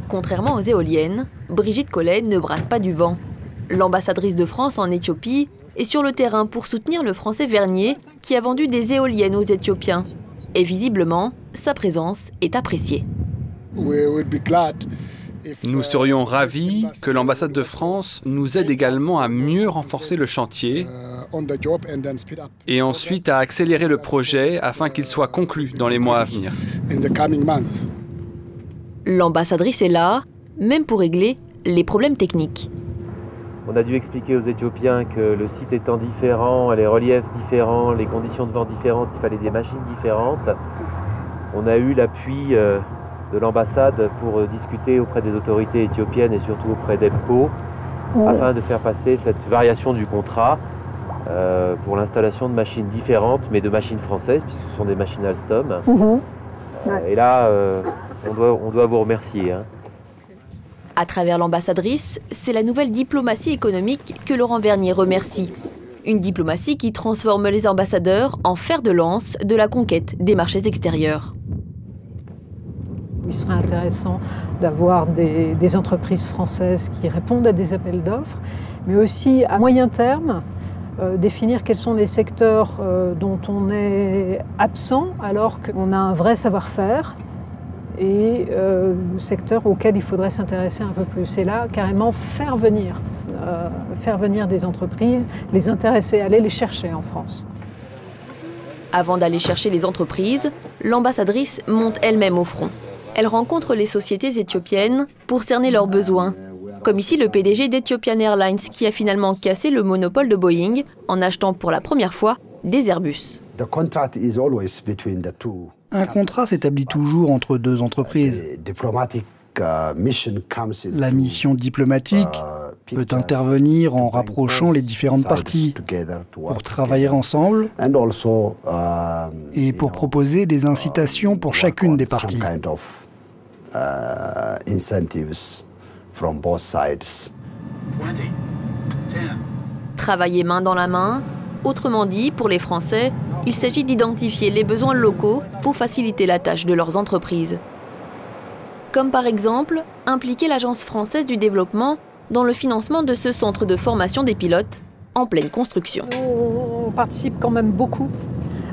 Contrairement aux éoliennes, Brigitte Collet ne brasse pas du vent. L'ambassadrice de France en Éthiopie est sur le terrain pour soutenir le Français Vernier qui a vendu des éoliennes aux Éthiopiens. Et visiblement, sa présence est appréciée. Nous serions ravis que l'ambassade de France nous aide également à mieux renforcer le chantier et ensuite à accélérer le projet afin qu'il soit conclu dans les mois à venir. L'ambassadrice est là, même pour régler les problèmes techniques. On a dû expliquer aux Éthiopiens que le site étant différent, les reliefs différents, les conditions de vent différentes, il fallait des machines différentes. On a eu l'appui de l'ambassade pour discuter auprès des autorités éthiopiennes et surtout auprès d'EPCO afin de faire passer cette variation du contrat pour l'installation de machines différentes, mais de machines françaises, puisque ce sont des machines Alstom. Et là, on doit vous remercier. À travers l'ambassadrice, c'est la nouvelle diplomatie économique que Laurent Vernier remercie. Une diplomatie qui transforme les ambassadeurs en fer de lance de la conquête des marchés extérieurs. Il serait intéressant d'avoir des entreprises françaises qui répondent à des appels d'offres, mais aussi à moyen terme, définir quels sont les secteurs dont on est absent alors qu'on a un vrai savoir-faire et secteurs auxquels il faudrait s'intéresser un peu plus. Et là, carrément, faire venir des entreprises, les intéresser, aller les chercher en France. Avant d'aller chercher les entreprises, l'ambassadrice monte elle-même au front. Elle rencontre les sociétés éthiopiennes pour cerner leurs besoins. Comme ici le PDG d'Ethiopian Airlines qui a finalement cassé le monopole de Boeing en achetant pour la première fois des Airbus. Un contrat s'établit toujours entre deux entreprises. La mission diplomatique peut intervenir en rapprochant les différentes parties pour travailler ensemble et pour proposer des incitations pour chacune des parties. Travailler main dans la main, autrement dit, pour les Français, il s'agit d'identifier les besoins locaux pour faciliter la tâche de leurs entreprises. Comme par exemple, impliquer l'Agence française du développement dans le financement de ce centre de formation des pilotes en pleine construction. On participe quand même beaucoup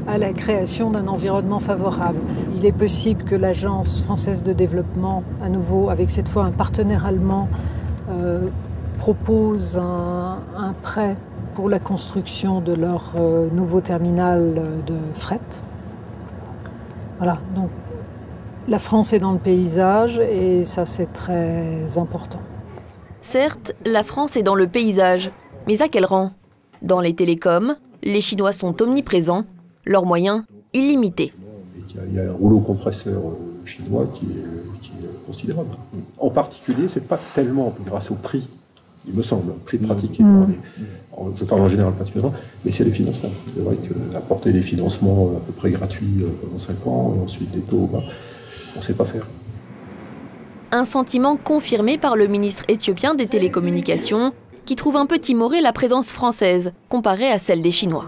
à la création d'un environnement favorable. Il est possible que l'Agence française de développement, à nouveau avec cette fois un partenaire allemand, propose un prêt pour la construction de leur nouveau terminal de fret. Voilà, donc la France est dans le paysage et ça c'est très important. Certes, la France est dans le paysage, mais à quel rang? Dans les télécoms, les Chinois sont omniprésents, leurs moyens illimités. Il y a un rouleau compresseur chinois qui est considérable. En particulier, ce n'est pas tellement grâce au prix, il me semble, prix pratiqué. Je parle en général pas spécialement, mais c'est les financements. C'est vrai qu'apporter des financements à peu près gratuits pendant 5 ans, et ensuite des taux bas, on ne sait pas faire. Un sentiment confirmé par le ministre éthiopien des Télécommunications, qui trouve un peu timorée la présence française, comparée à celle des Chinois.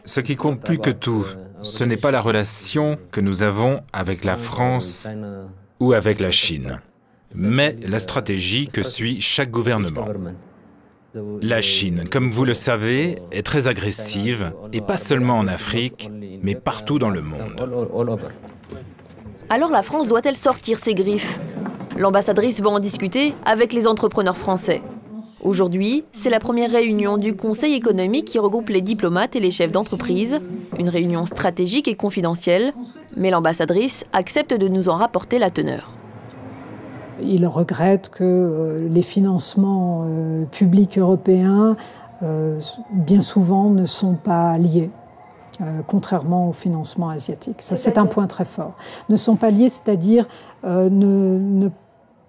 Ce qui compte plus que tout, ce n'est pas la relation que nous avons avec la France ou avec la Chine, mais la stratégie que suit chaque gouvernement. La Chine, comme vous le savez, est très agressive, et pas seulement en Afrique, mais partout dans le monde. Alors la France doit-elle sortir ses griffes? L'ambassadrice va en discuter avec les entrepreneurs français. Aujourd'hui, c'est la première réunion du Conseil économique qui regroupe les diplomates et les chefs d'entreprise. Une réunion stratégique et confidentielle, mais l'ambassadrice accepte de nous en rapporter la teneur. Il regrette que les financements publics européens, bien souvent, ne sont pas liés, contrairement aux financements asiatiques. Ça, c'est un point très fort. Ne sont pas liés, c'est-à-dire ne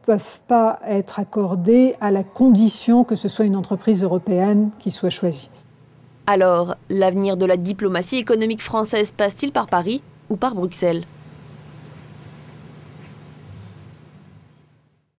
peuvent pas être accordés à la condition que ce soit une entreprise européenne qui soit choisie. Alors, l'avenir de la diplomatie économique française passe-t-il par Paris ou par Bruxelles ?